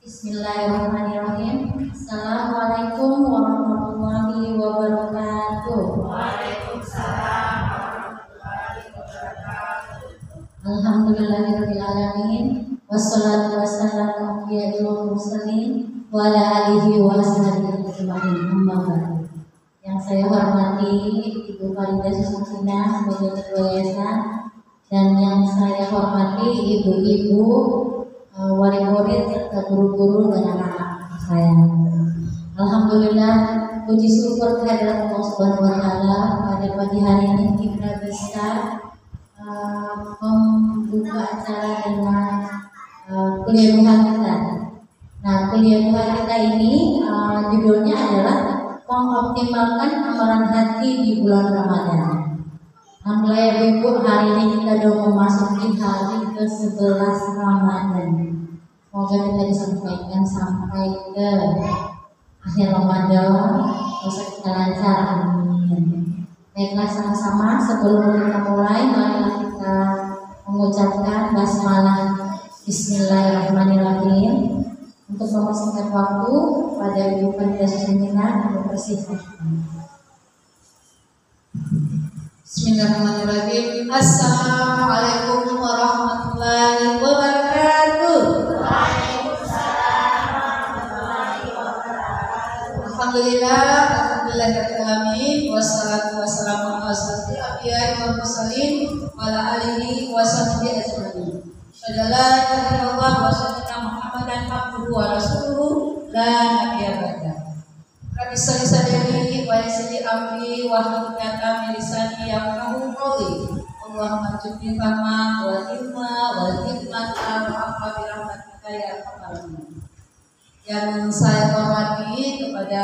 Bismillahirrahmanirrahim. Assalamualaikum warahmatullahi wabarakatuh. Waalaikumsalam warahmatullahi wabarakatuh. Alhamdulillahirabbil alamin. Wassalatu wassalamu ala mursalin wa ala alihi wa sahbihi ajmain. Amma ba'du. Yang saya hormati Ibu Faridah Susaksina sebagai Ketua Yayasan, dan yang saya hormati ibu-ibu, wali murid serta guru-guru dan anak-anak saya. Alhamdulillah, puji syukur kehadirat Allah Subhanahu wa taala pada pagi hari ini kita bisa membuka acara dengan kuliah duha kita. Nah, kuliah duha kita ini judulnya adalah mengoptimalkan amalan hati di bulan Ramadan. Alhamdulillah Ibu, hari ini kita sudah memasuki hari ke-11 Ramadan. Semoga kita disampaikan sampai ke akhir Ramadan, bisa kita lancar, amin. Baiklah, sama-sama sebelum kita mulai, mari kita mengucapkan basmalah Bismillahirrahmanirrahim. Untuk mempersingkat waktu, pada Ibu Faridah Susaksina mempersilahkan. Bismillahirrahmanirrahim. Assalamualaikum warahmatullahi wabarakatuh. Waalaikumsalam warahmatullahi wabarakatuh. Alhamdulillahirrahmanirrahim. Wassalatu wassalamu ala asyrofil anbiya'i wal mursalin wa ala alihi wa sahbihi ajmain. Asyhadu an la ilaha illallah wa asyhadu anna Muhammadan abduhu wa rasuluhu la nabiyya ba'dah. Rabbi sholli sadri wa yassir li amri wahlul 'uqdatam min lisani yafqahu qawli. Allahumma ij'alni fahma wal ilma wal hikmata wa afa bi rahmatika ya arhamar rahimin. Yang saya hormati kepada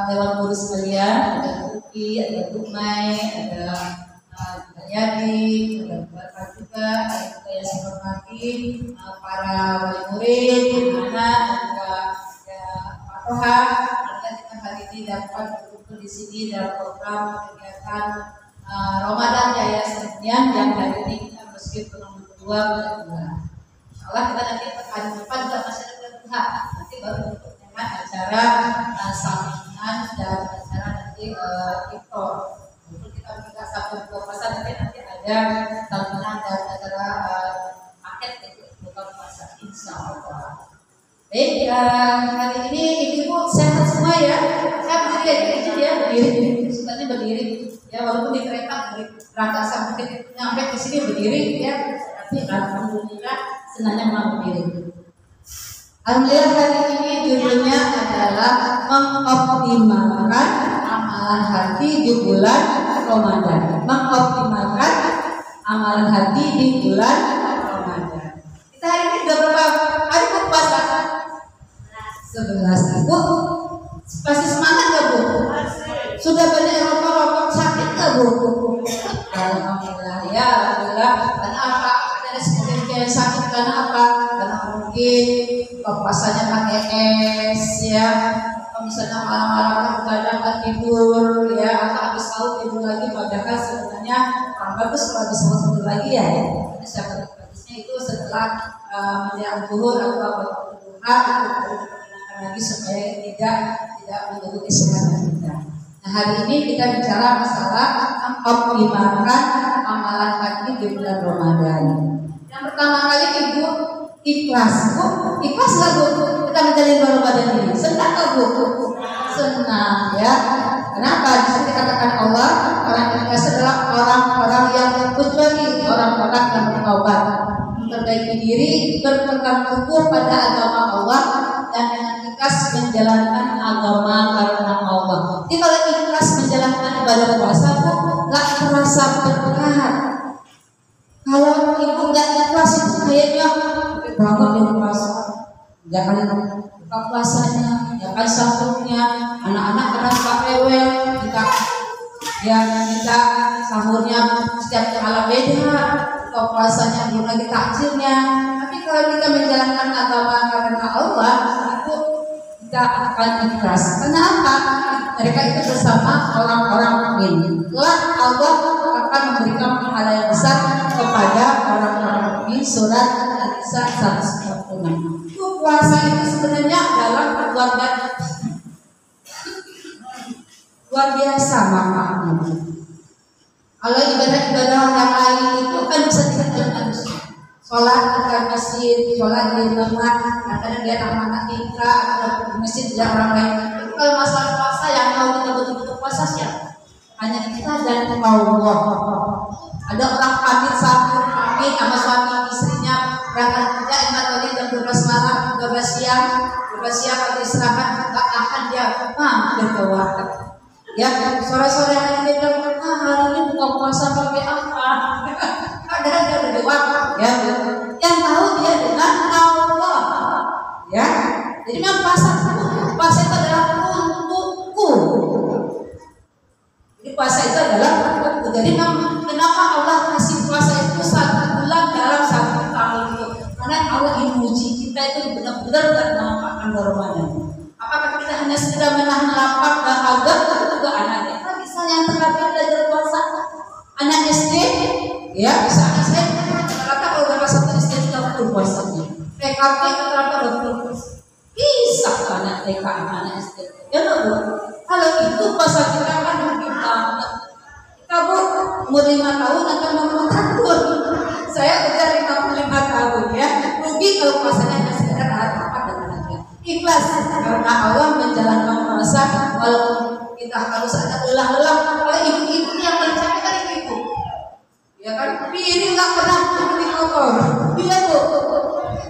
dewan guru sekalian, ada Uki, ada Bukmai, ada Yadi, ada Bapak juga, ada yang saya hormati para wali murid, anak, ada Pak Toha. Hari ini dapat berkumpul di sini dalam program kegiatan Ramadan Yayasan yang hari ini kita masuki nomor 2 bulan. Insyaallah kita nanti hari depan juga masih ada duha. Nanti baru dengan acara samian dan acara nanti iftar. Untuk kita buka satu buka puasa nanti ada samian dan acara paket untuk buka puasa, insyaallah. Baik, hari ini ibu-ibu sehat semua ya. Saya berdiri aja ya, berdiri. Sukanya berdiri. Ya, walaupun di kereta berangkat sampai nyampe ke sini berdiri ya. Tapi alhamdulillah senangnya mau berdiri. Alhamdulillah hari ini judulnya adalah mengoptimalkan amalan hati di bulan Ramadan. Mengoptimalkan amalan hati di bulan Ramadan. Kita hari ini sudah berapa hari berpuasa? 11. Bu, masih semangat gak Bu? Sudah banyak yang rokok sakit gak Bu? Alhamdulillah ya, alhamdulillah. Karena apa? Ada sebagian yang sakit karena apa? Karena mungkin puasanya pakai es ya. Kalau misalnya malam-malam kita dapat tidur ya, atau habis sahur tidur lagi, padahal sebenarnya bagus kalau habis sahur tidur lagi ya. Karena siapa bagusnya itu setelah menjelang zuhur atau waktu duha lagi supaya tidak mengganggu kesehatan kita. Nah, hari ini kita bicara masalah mengoptimalkan amalan hati di bulan Ramadan. Yang pertama kali Ibu ikhlas. Bu, ikhlas nggak Bu? Kita menjalani Ramadan ini. Senang nggak Bu? Senang ya. Kenapa? Di sini dikatakan Allah, orang ikhlas adalah orang-orang yang kecuali orang-orang yang bertaubat, memperbaiki diri, berpegang teguh pada agama Allah, dan dengan ikhlas menjalankan agama karena Allah. Jadi kalau ikhlas menjalankan ibadah puasa tuh nggak terasa berat. Kalau ibu nggak ikhlas itu kayaknya banget di puasa, jangan buka puasanya, jangan sahurnya, anak-anak keras KPW, kita sahurnya setiap malam beda, buka puasanya belum lagi takjilnya. Tapi kalau kita menjalankan agama karena Allah, itu kita akan ikhlas. Kenapa? Mereka itu bersama orang-orang mukmin. Kelak Allah akan memberikan pahala yang besar kepada orang-orang mukmin. Surat An-Nisa 146. Puasa itu sebenarnya luar biasa manfaatnya. Kalau ibadah-ibadah yang lain itu kan bisa dikerjakan manusia. Sholat di masjid, sholat di rumah, kadang dia anak tingka atau di masjid tidak orang lain. Kalau masalah puasa yang mau kita betul-betul puasa siapa? Hanya kita dan Allah. Ada orang pamit sahur, pamit sama suami istrinya berangkat kerja emak tadi jam 12 malam, 12 siang atau istirahat, tak akan dia mampir ke warteg. Ya, sore-sore hari dia bilang, hari ini buka puasa pakai apa? Padahal dia udah dewasa, ya. Yang tahu dia dengan Allah, ya. Jadi memang puasa itu adalah untukku. Jadi puasa itu adalah untukku. Jadi memang kenapa Allah kasih puasa itu 1 bulan dalam 1 tahun itu? Karena Allah ingin uji kita itu benar-benar tidak memanfaatkan Ramadan. Apakah kita hanya sekedar menahan lapar dan haus atau juga anak kita bisa yang terkadang belajar puasa? Anak SD, ya bisa anak saya rata-rata kalau berapa satu SD kita betul puasanya. PKP rata-rata betul bisa anak TK anak SD. Ya loh, kalau itu puasa kita kan mungkin banget. Kamu umur 5 tahun atau 60 tahun? Saya udah 55 tahun ya. Rugi kalau puasanya hanya sekedar apa dengan anaknya. Ikhlas karena Allah menjalankan puasa walaupun kita harus ada lelah-lelah. Kalau ibu-ibu yang paling capek kan ibu-ibu. Ya kan, piring nggak pernah berhenti kotor. Iya tuh,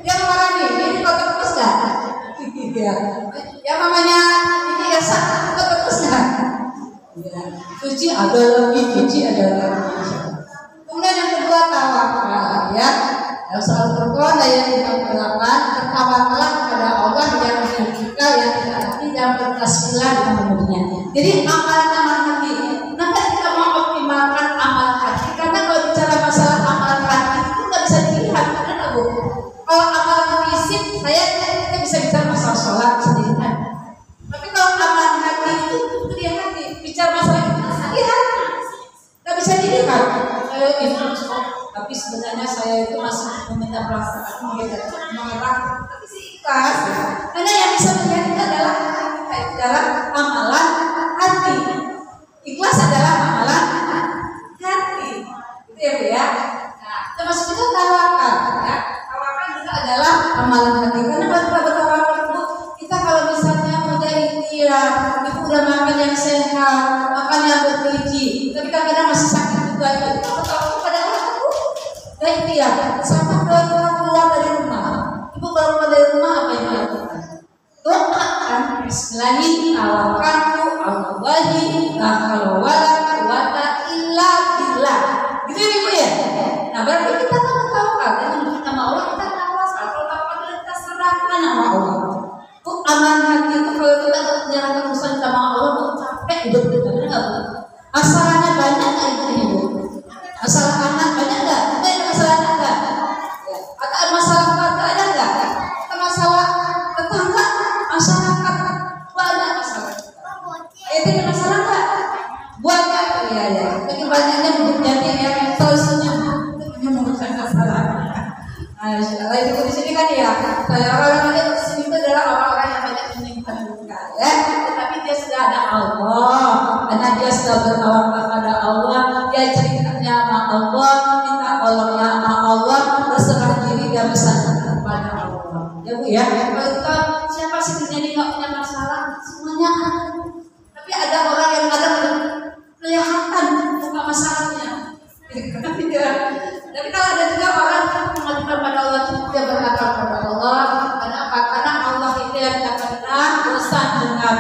yang mana nih? Ini kotor terus nggak? Iya. Yang namanya ini ya kotor terus nggak? Ya. Cuci ada lagi. Kemudian yang kedua tawakal, ya. Yang soal Al-Qur'an ayat 58, bertawakal kepada Allah yang kita yang tidak bertasbihlah dengan umurnya. Jadi amalan hati. Nanti kita mau optimalkan amal hati. Karena kalau bicara masalah amalan hati itu nggak bisa dilihat, karena Bu. Kalau amalan fisik, kita bisa bicara masalah sholat sendiri kan. Tapi kalau amalan hati itu dia hati. Bicara masalah itu lihat, nggak bisa dilihat. Tapi sebenarnya saya itu masih meminta perasaan mengerang, tapi sih ikhlas. Karena yang bisa melihat itu adalah amalan hati. Ikhlas adalah amalan hati. Itu ya Bu ya. Nah, termasuk itu tawakal ya. Tawakal juga adalah amalan hati. Karena kalau kita bertawakal itu, kita kalau misalnya udah ikhtiar, itu udah makan yang sehat, makan yang bergizi, tapi kadang-kadang masih sakit juga itu. Kita bertawakal pada Allah. Ikhtiar sama keluar dari rumah. Ibu keluar dari rumah apa yang dilakukan? Doakan. Bismillahi tawakkaltu 'alallahi la haula wala quwwata illa billah. Gitu ya Ibu ya. Nah, berarti kita kan tawakal dengan nama Allah, kita tawakal. Kalau tawakal kita serahkan nama Allah. Tuh aman hati itu kalau kita menyerahkan urusan sama Allah tuh capek hidup kita. Benar enggak? Masalahnya banyak enggak Ibu? Masalah anak banyak enggak? Masalah anak enggak? Ya. Atau masalah keluarga ada enggak? Atau masalah tetangga, masyarakat banyak masalah. Itu masalah enggak? Banyak ya. Tapi banyaknya menjadi yang solusinya menemukan masalah. Nah, itu di sini kan ya. Orang-orang yang di sini itu adalah orang-orang yang banyak menyimpan luka, ya. Tetapi dia sudah ada Allah, karena dia sudah bertawakal pada Allah, dia ceritanya sama Allah, minta tolongnya sama Allah, berserah diri dan bersandar kepada Allah. Ya Bu ya. Kalau kita siapa sih terjadi nggak punya masalah, semuanya ada. Tapi ada orang yang kadang kelihatan buka masalahnya. Tapi kalau ada juga orang yang mengajukan pada Allah, dia berkata kepada Allah, karena apa? Karena Allah itu yang tidak pernah bosan dengan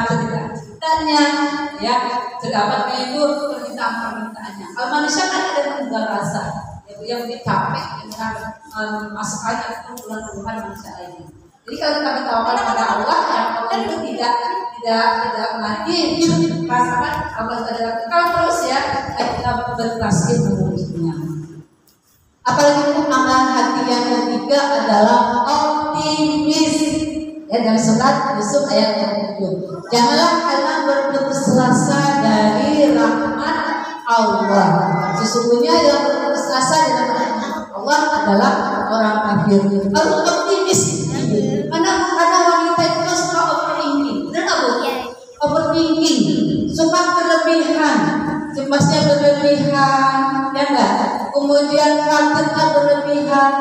ceritanya, ya. Terdapat itu permintaan-permintaannya. Kalau manusia kan ada tunggal rasa, yang capek dengan masukannya itu bulan-bulan manusia lainnya. Jadi kalau kita bertawakal kepada Allah, yang Allah itu tidak lagi rasakan Allah adalah kekal terus ya. Kita bertasbih mengurusnya. Apalagi itu amalan hati yang ketiga adalah optimis. Ya, dalam surat Yusuf ayat 7. Janganlah kalian berputus asa dari rahmat Allah. Sesungguhnya yang berputus asa dari rahmat Allah adalah orang kafir. Harus optimis. Karena wanita itu suka optimis. cemasnya berlebihan, ya enggak? Kemudian kagetnya berlebihan.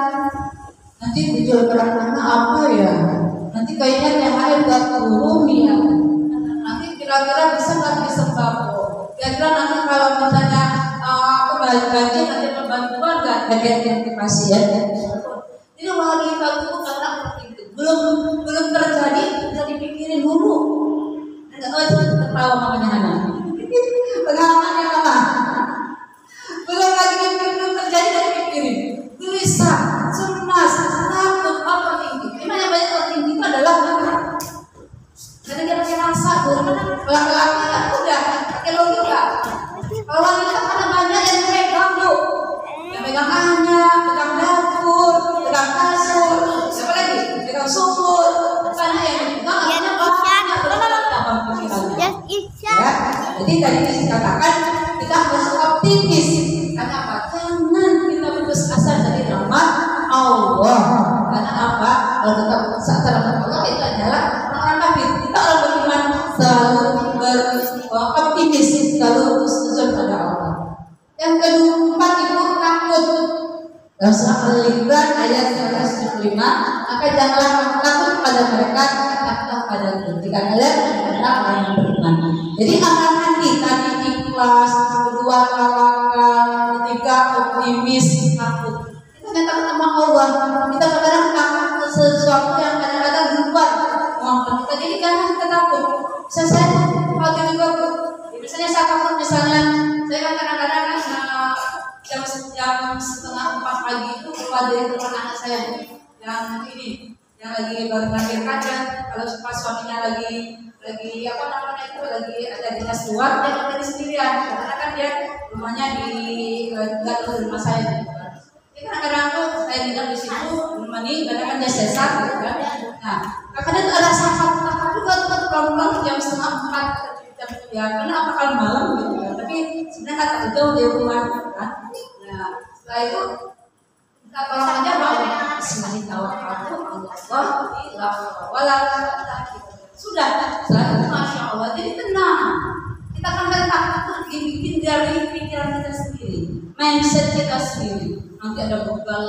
Nanti muncul anak apa ya? Nanti kayaknya THR gak turun ya. Nanti kira-kira bisa nggak beli sembako? Kira-kira nanti kalau misalnya gaji nanti bantuan nggak dari pasien? Jadi lagi kagu karena itu belum terjadi, bisa dipikirin dulu. Tertawa mamanya anak. Pengalaman yang lama. Belum lagi belum terjadi dan pikirin. Gelisah, cemas, takut, overthinking. Gimana banyak overthinking itu adalah karena dia pakai rasa tuh. Laki-laki kan udah pakai logika. Kalau wanita karena banyak yang megang tuh, yang megang anak, megang dapur, megang kasur, siapa lagi? Megang sumur. Karena yang megang anak banyak berapa pikirannya. Ya, jadi tadi dikatakan kita harus optimis. Karena apa? Jangan kita putus asa dari rahmat Allah. Karena apa? Kalau kita putus asa dari rahmat Allah itu adalah orang kafir. Kita orang beriman selalu beroptimis, selalu bersetuju pada Allah. Yang keempat itu takut. Dalam surah Al-Imran ayat 175, maka janganlah kamu takut pada mereka, takutlah padaku. Jika kalian adalah orang yang beriman. Jadi amalan hati tadi ikhlas, kedua tawakal, ketiga optimis, takut. Kita nggak takut sama Allah. Kita kadang takut ke sesuatu yang kadang-kadang di luar kemampuan kita. Jadi karena kita takut. Saya waktu juga, misalnya saya takut, misalnya saya kadang-kadang jam 3:30 pagi itu keluar dari rumah anak saya yang ini, yang lagi baru melahirkan. Kalau pas suaminya lagi apa namanya itu lagi ada dinas luar, dia nggak jadi sendirian karena kan dia rumahnya di nggak di rumah saya. Jadi kadang-kadang tuh saya tinggal di situ menemani, kadang kan dia sesat gitu kan. Nah, kadang ada sahabat juga tuh pulang jam 3:30 ya, karena apa kalau malam gitu kan. Tapi sebenarnya kata jauh dari rumah kan. Nah, setelah itu kita tolong aja bahwa sudah, setelah itu masya Allah jadi tenang. Kita kan takut dibikin dari pikiran kita sendiri, mindset kita sendiri. Nanti ada begal,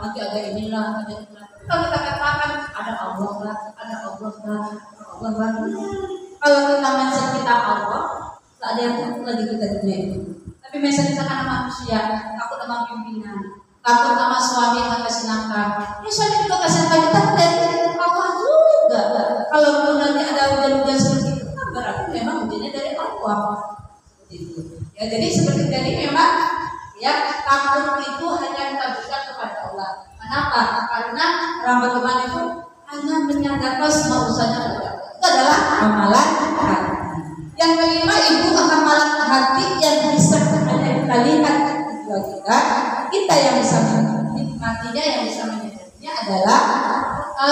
nanti ada inilah, ada inilah. Kalau kita katakan ada Allah lah, ada Allah lah, Allah lah. Kalau kita mindset kita Allah, tak ada yang takut lagi kita dunia itu. Tapi mindset kita karena manusia, takut sama pimpinan, takut sama suami yang kasih nafkah. Ini suami juga kasih nafkah, kita dari Allah juga. Kalau nanti ada hujan-hujan seperti itu, kan berarti memang hujannya dari Allah. Gitu. Ya, jadi seperti tadi memang ya takut itu hanya kita berikan kepada Allah. Kenapa? Karena orang beriman itu hanya menyandarkan semua usahanya kepada Allah. Itu adalah amalan hati. Yang kelima itu amalan hati yang bisa kita lihat kita yang bisa menikmatinya, yang bisa menikmatinya adalah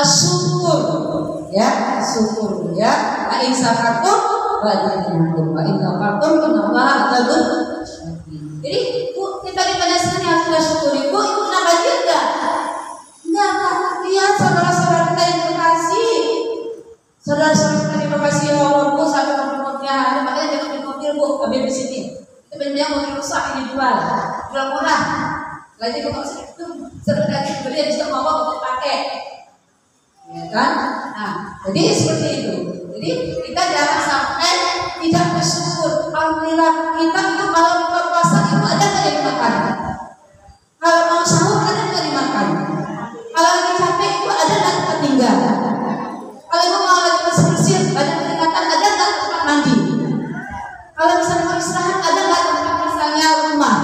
syukur, ya syukur, ya. Wa in syakartum wa azidannakum wa in kafartum innallaha ghafurur rahim. Jadi kita ditanya sini harus kita syukuri, Bu, itu kenapa dia enggak lihat saudara-saudara kita yang terkasih, saudara-saudara kita yang terkasih Allah, Bu, sampai mobilnya, makanya jangan beli mobil, Bu, ambil di sini. Itu benar mobil rusak ini jual murah. Lagi kalau sebenarnya beli yang bisa bawa untuk pakai, ya kan? Nah, jadi seperti itu. Jadi kita jangan sampai tidak bersyukur. Alhamdulillah kita itu kalau buka puasa itu ada nggak dimakan? Kalau mau sahur ada nggak dimakan? Kalau lagi capek itu ada nggak tempat tinggal? Kalau mau lagi bersih ada peringatan, ada nggak tempat mandi? Kalau misalnya mau istirahat ada nggak tempat misalnya rumah?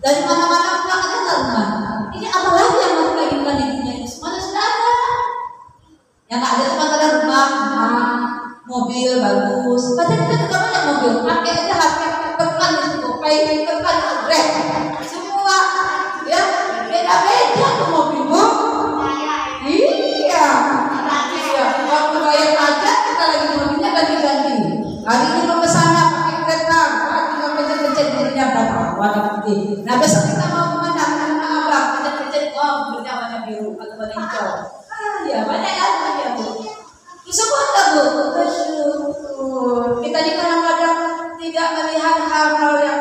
Dari mana-mana pulang ada nggak rumah? Ini apa lagi yang mau kita inginkan di dunia ini? Semuanya sudah ada. Yang nggak ada cuma ada rumah, mobil bagus. Padahal kita juga banyak mobil. Pakai aja HP tekan di situ, pay tekan Grab, semua ya beda-beda tuh mobil, Bu. Iya. Waktu bayar pajak kita lagi mobilnya ganti-ganti. Hari ini mau ke sana pakai kereta, tinggal pencet-pencet mobilnya berapa warna putih. Nah besok kita mau kemana? Karena abang pencet-pencet, mobilnya warna biru atau warna hijau. Ya banyak ya, banyak Bu. Bersyukur tak Bu? Bersyukur. Kita di kadang-kadang tidak melihat hal-hal yang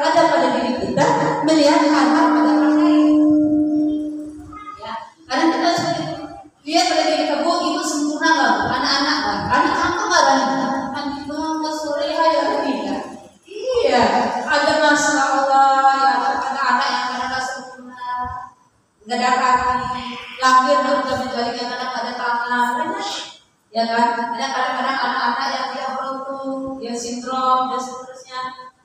Ya kan? Ada kadang-kadang anak-anak yang tidak beruntung, dia sindrom dan seterusnya.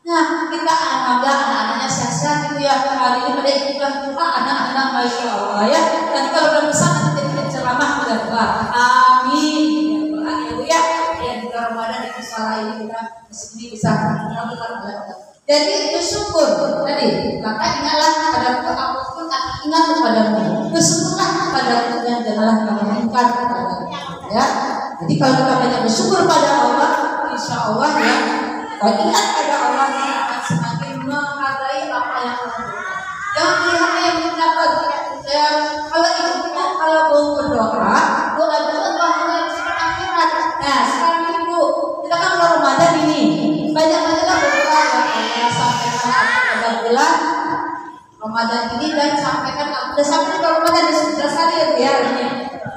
Nah, kita anak-anaknya sehat-sehat gitu ya. Hari ini pada ikutlah juga anak-anak, masya Allah ya. Nanti kalau udah besar nanti jadi ceramah udah tua. Amin. Ya Bu ya. Ya di Ramadan di musola ini kita ini bisa melakukan. Jadi bersyukur tadi. Maka ingatlah kepadaku apapun aku ingat kepadamu. Bersyukurlah kepadaku dan janganlah kamu ingkar kepadaku. Ya. Jadi kalau kita banyak bersyukur pada Allah, insya Allah ya. Kalau ingat pada Allah, kita akan semakin menghargai apa yang Allah berikan. Jangan melihat yang kita dapat. Kalau itu kita kalau mau berdoa, doa Allah yang sekarang akhirat. Nah sekarang ini Bu, kita kan bulan Ramadan ini banyak-banyaklah berdoa ya Allah, sampaikan aku pada bulan Ramadan ini dan sampaikan aku sudah sampai bulan Ramadan sudah hari ya Bu ya ini.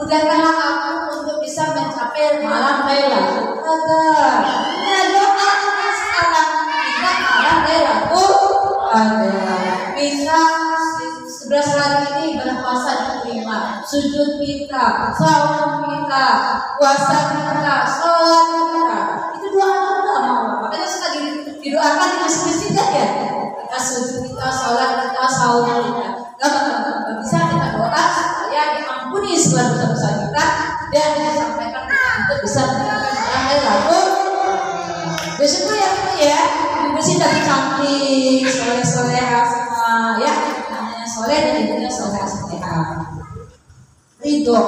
Mudahkanlah aku untuk bisa mencapai malam Lailatul Qadar. Nah doa sekarang kita malam Lailatul Qadar. Bisa 11 hari ini berpuasa diterima, sujud kita, saum kita, puasa kita, sholat kita. Itu doa Allah. Makanya suka didoakan di masjid-masjid ya. Kita sujud kita, sholat kita, saum kita. Gak bisa kita doa supaya diampuni segala dosa-dosa kita dan disampaikan untuk bisa mendapatkan malam Lailatul Qadar. Bersyukur ya Bu ya, bersih dan cantik, soleh-soleha semua ya. Soleh dan ibunya soleh soleha. Ridho,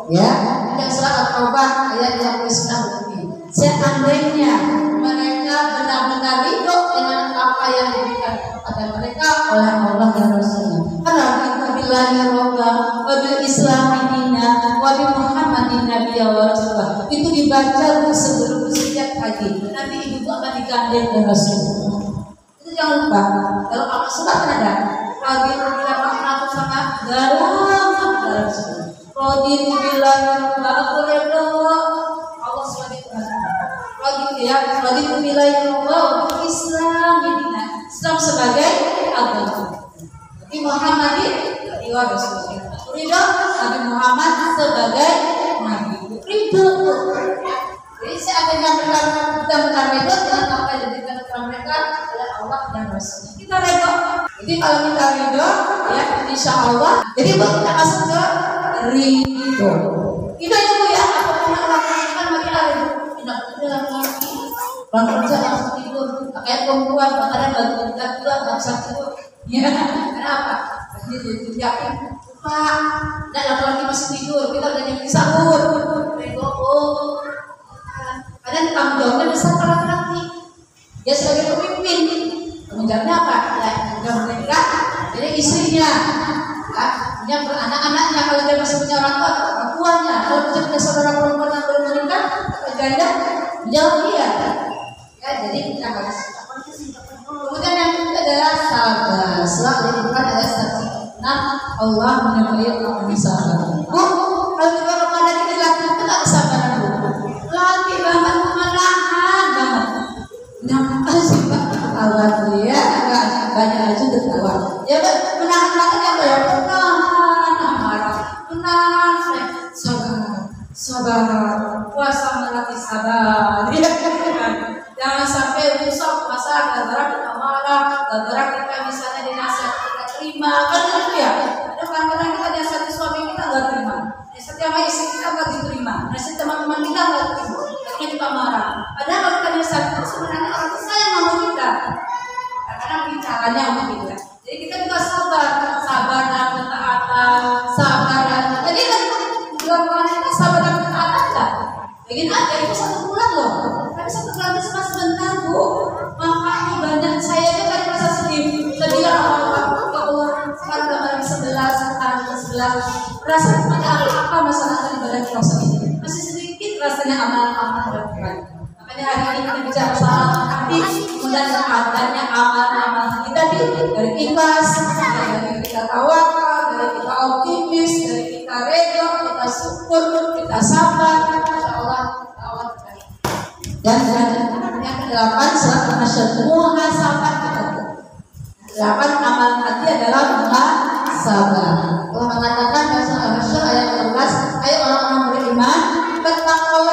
ya. Ada surat At-Taubah ayat 59 begini. Seandainya mereka benar-benar ridho dengan apa yang diberikan kepada mereka oleh Allah dan Rasulnya. Karena kita billahi robba, wa bil Islami dina, wa bi Muhammadin nabiyya wa rasulullah. Itu dibaca sebelum setiap pagi. Nanti ibu akan digandeng dengan Rasulullah. Itu jangan lupa. Dalam Al-Quran ada Raditu billahi aku sangat dalam Raditu billahi aku redha Allah sebagai Tuhan. Raditu billahi wa Islam Islam sebagai agama. Nabi Muhammad wa Rasulullah. Ridho Nabi Muhammad sebagai nabi. Ridho. Jadi seandainya mereka benar-benar ridho dengan apa yang diberikan kepada mereka oleh Allah dan Rasulnya. Kita ridho. Jadi kalau kita ridho, ya insya Allah. Jadi buat kita masuk ke ridho. Itu ya Bu ya. Apapun yang Allah lakukan bagi kita ridho. Tidak dalam lagi. Orang kerja langsung tidur. Kayak perempuan kadang baru kita juga nggak bisa tidur. Ya, kenapa? Jadi yakin. Pak, tidak laki-laki masih tidur. Kita udah nyampe sahur. Ridho. Kadang tanggung jawabnya besar para laki-laki. Dia sebagai pemimpin. Tanggung jawabnya apa? Ya, mereka jadi istrinya, ya, punya anak-anaknya. Kalau dia masih punya orang tuanya. Kalau dia punya saudara perempuan yang belum menikah, atau janda, jauh dia. Ya, jadi kita harus. Kemudian yang ketiga adalah sabar. Surah Al-Imran ayat 106. Allah menyukai orang yang sabar. Bu, kalau di Ramadan ini latihan kita kesabaran Bu. Latih banget, menahan banget. Kenapa sih Pak? Alhamdulillah banyak aja tertawa. Ya menahan banget ya Pak ya. Menahan amarah, menahan sabar, puasa melatih sabar. Jangan sampai rusak puasa gara-gara kita marah, gara-gara kita misalnya dinasihat kita terima, kan itu ya. Ada kadang-kadang kita dinasihati suami kita nggak terima, dinasihati sama istri kita nggak diterima, dinasihati teman-teman kita nggak terima, akhirnya kita marah. Padahal kalau kita dinasihati itu sebenarnya orang itu sayang sama kita. Karena bicaranya untuk kita. Jadi kita juga sabar dalam ketaatan, sabar dalam. Jadi kan bulan kita sabar dalam ketaatan enggak? Begini aja itu 1 bulan loh. Tapi 1 bulan itu cuma sebentar Bu. Makanya banyak saya aja kan merasa sedih. Sedih orang keluar sekarang udah 11, sekarang 11. Rasanya ada apa masalah ibadah puasa ini? Masih sedikit rasanya amal-amal berbuat. Makanya hari ini kita bicara soal hati, kemudian adanya amal-amal kita dari ikhlas, dari kita tawakal, dari kita optimis, dari kita ridho, kita syukur, kita sabar, insya Allah awal baik. Dan yang ke-8 surat An-Nahl, muhasabah kita. 8 amal hati adalah muhasabah. Allah mengatakan dalam surat An-Nahl ayat 14, ayo orang-orang beriman, bertakwa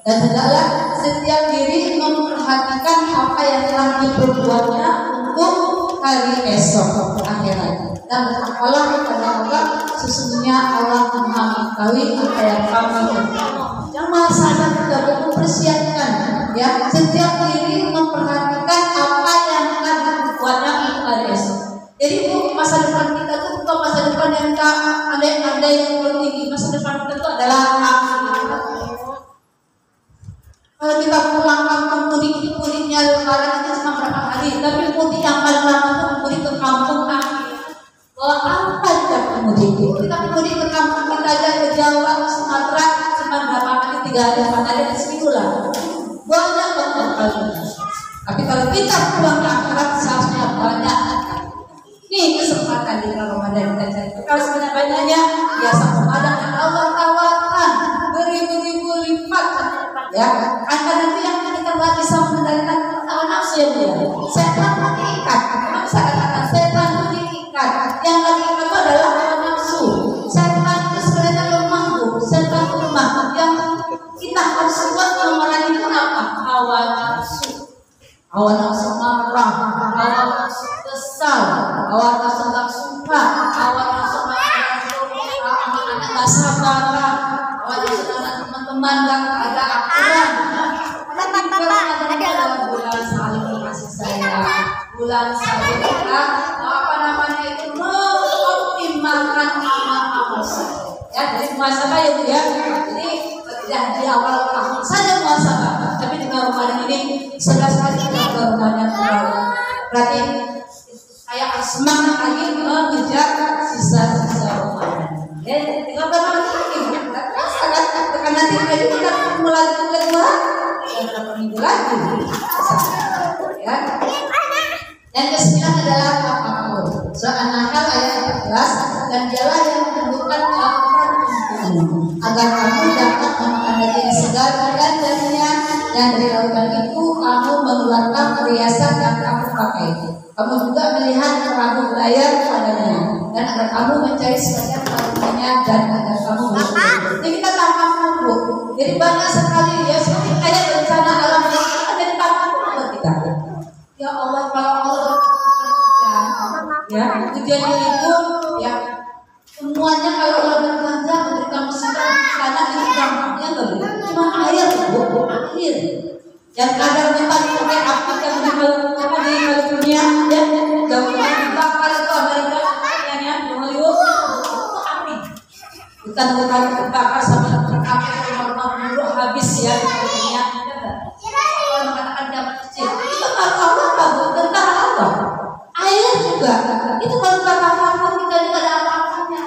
Dan hendaklah setiap diri memperhatikan apa yang telah diperbuatnya untuk hari esok akhirat. Dan bertakwalah kepada Allah, sesungguhnya Allah Maha mengetahui apa yang kamu lakukan. Jamaah sahabat kita mempersiapkan ya, setiap diri memperhatikan apa yang telah diperbuatnya untuk hari esok. Jadi bu, masa depan kita itu bukan masa depan yang ada yang tinggi. Masa depan kita itu adalah akhirat. Kalau kita pulang kampung mudiknya lebaran itu cuma berapa hari, tapi mudik yang paling lama itu mudik ke kampung akhirat. Bahwa apa kita mudik? Kita mudik ke kampung kita aja, ke Jawa, ke Sumatera, cuma berapa hari, 3 hari, 4 hari, segitu lah. Banyak banget kali. Tapi kalau kita pulang ke akhirat seharusnya banyak. Ini kesempatan di bulan Ramadan kita cari. Kalau sebanyak-banyaknya ya sama Ramadan yang Allah tawarkan beribu-ribu lipat. Ya, karena itu yang kita nggak bisa mengendalikan hawa nafsu ya dia. Setan pun diikat. Karena saya katakan setan pun diikat. Yang lagi itu adalah hawa nafsu. Setan itu sebenarnya lemah bu. Setan itu lemah. Yang kita harus buat memerangi itu apa? Hawa nafsu. Hawa nafsu marah, hawa nafsu kesal, hawa nafsu tak suka, hawa nafsu anak-anak gak sabaran, hawa nafsu teman-teman gak ada aturan. Ada bulan saling kasih sayang, bulan saling kita apa namanya itu mengoptimalkan amal-amal saya. Ya, jadi muhasabah ya bu ya. Jadi tidak di awal tahun saja muhasabah, tapi di Ramadan ini 11 hari kita Ramadan terlalu. Berarti saya harus semangat lagi mengejar sisa-sisa Ramadan. Ya, tinggal berapa lagi? Karena nanti kita mulai kedua, berapa minggu lagi? Ya. Yang ke-9 adalah takabur. Surah An-Nahl ayat 14, dan dialah yang menentukan melakukan agar kamu dapat memakan daging segar dan darinya, dan dari lautan itu kamu mengeluarkan perhiasan yang kamu pakai. Kamu juga melihat perahu berlayar padanya, dan agar kamu mencari sebagian perahunya, dan agar kamu bersyukur. Jadi kita tampak bu. Jadi banyak sekali ya, seperti kayak bencana alam yang ada di tampak buat kita. Ya Allah, kalau Allah ya hujan itu ya semuanya kalau Allah berbanja memberikan musibah karena itu dampaknya cuma air bu, air yang kadang memang pakai api yang di California ya jauh dibakar itu Amerika yang Hollywood itu api bukan dibakar sampai api rumah habis ya di California. Kalau mengatakan dapat kecil itu kalau Allah bagus tentang Allah. Air juga, itu kalau kata Allah kita juga ada apa-apanya.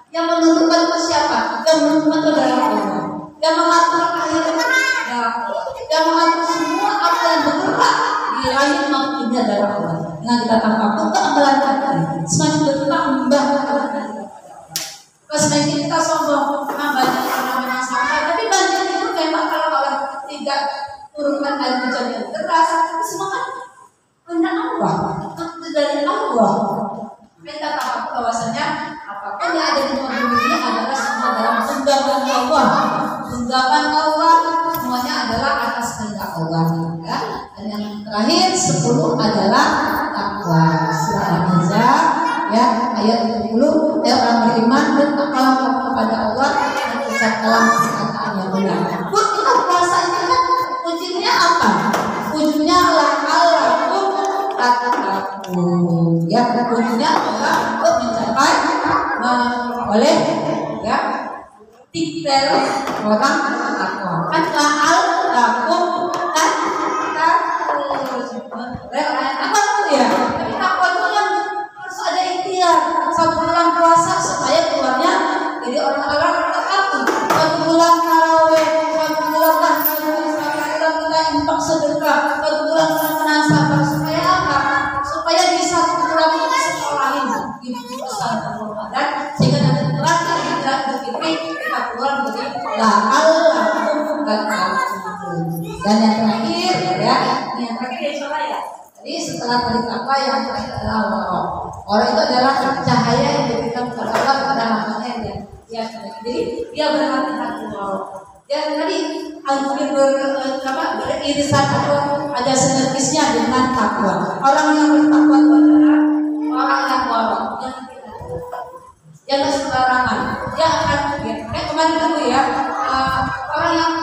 Yang menentukan itu siapa? Yang menentukan itu adalah Allah. Yang mengatur air, yang mengatur semua apa yang bergerak di langit maupun di adalah Allah. Dengan kita tanpa buka amalan hati, semakin bertambah kepada kita. Semakin kita sombong, banyak orang yang sampai, tapi banyak itu memang kalau Allah tidak turunkan air hujan yang deras, itu semangat. Karena Allah, itu dari Allah. Kita tahu bahwasanya apapun yang ada di muka bumi ini adalah semua dalam genggaman Allah. Genggaman Allah semuanya adalah atas kehendak Allah. Ya. Dan yang terakhir 10 adalah takwa. Surah Al-Ahzab ya ayat 70. Orang beriman dan takwa kepada Allah dan ucapkanlah perkataan yang benar. Bu, kita puasa itu kan ujungnya apa? Ujungnya ya ujungnya adalah untuk mencapai oleh ya titel orang takwa kan laal takut apa itu ya tapi takwa itu kan harus ada ikhtiar 1 bulan puasa supaya keluarnya jadi orang-orang takut 1 bulan tarawih 1 bulan tahajud 1 bulan kita infak sedekah 1 bulan menahan sabar supaya apa? Supaya di 1 bulan itu sekolahin di pesan Ramadan sehingga nanti terakhir kita berpikir kita keluar dari la'allakum tattaqun. Dan yang terakhir ya, yang terakhir insyaallah ya. Jadi setelah tadi takwa yang terakhir adalah Allah. Orang itu adalah cahaya yang diberikan kepada Allah pada makanya dia. Jadi dia berhati-hati Allah. Dan tadi beririsan atau ada sinergisnya dengan takwa. Orang yang bertakwa itu adalah orang yang warok, yang tidak sembarangan. Dia akan kembali dulu ya, orang yang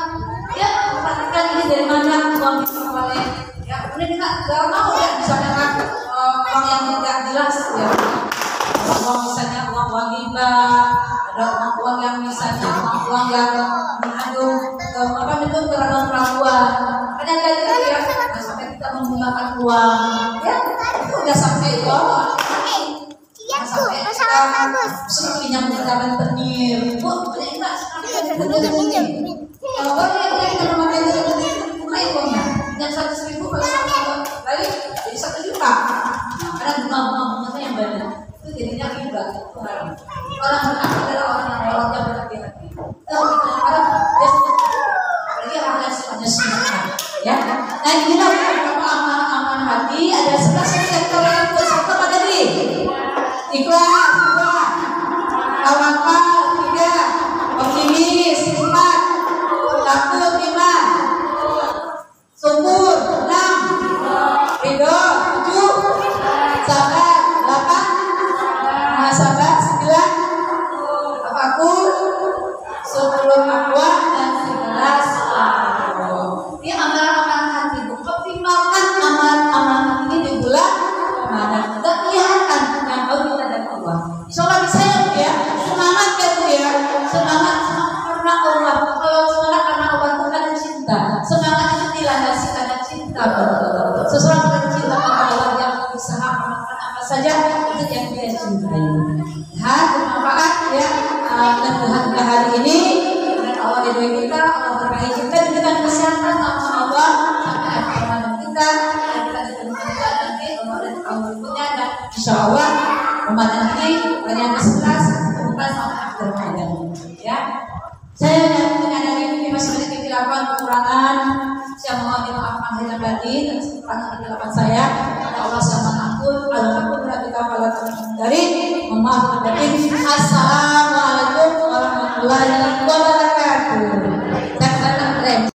dia memperhatikan ini dari mana uang diperoleh. Ya, kemudian kita nggak mau ya misalnya kan uang yang tidak jelas ya. Uang misalnya uang riba, ada uang yang misalnya uang yang mengandung apa itu keraguan. Kadang kadang ya sampai kita menggunakan uang, ya itu udah sampai itu. Sampai kita sepertinya menggunakan penir. Bu, kita kalau orang yang memakai itu mulai uangnya yang 100.000 kalau sama kali jadi 1 juta. Karena bunga-bunga yang banyak. Itu jadinya riba, itu haram. Orang berhati adalah orang yang orangnya berhati-hati. Kadang-kadang dia apalagi orang yang sifatnya sederhana, ya. Nah inilah beberapa amanah hati. Ada 11 sektor yang bersatu pada diri. Ikhlas, 2, tawakal, 3, optimis, 4, takut, 5, syukur, 6, ridho, 7, sabar, 8, muhasabah, 9, tafakur, 10 taqwa, dan 11 ini amalan-amalan hati. Optimalkan amalan-amalan hati ini di bulan Ramadan. Tidak kelihatan yang tahu kita dan Allah. Insyaallah bisa ya, semangat ya Bu ya, semangat karena Allah. Kalau semangat karena Allah itu karena cinta. Semangat itu dilandasi karena cinta. Seseorang yang cinta kepada Allah yang berusaha melakukan apa saja itu yang dia cintai. Nah, bermanfaat ya Tuhan hari ini. Dan Allah ridhoi kita, Allah berkahi kita, diberikan kesehatan sama Allah sampai akhir Ramadan kita, dan kita ditemukan nanti Allah dan tahun berikutnya, dan insya Allah Ramadan ini yang ke-11 ditemukan sampai akhir Ramadan. Ya, saya dan menyadari ini masih banyak kekeliruan, kekurangan. Saya mohon dimaafkan lahir dan batin dan kekurangan kekeliruan saya. Kepada Allah saya mohon ampun. Alhamdulillah berarti kafalah dari. Mohon maaf lahir dan batin. Assalamualaikum warahmatullahi wabarakatuh.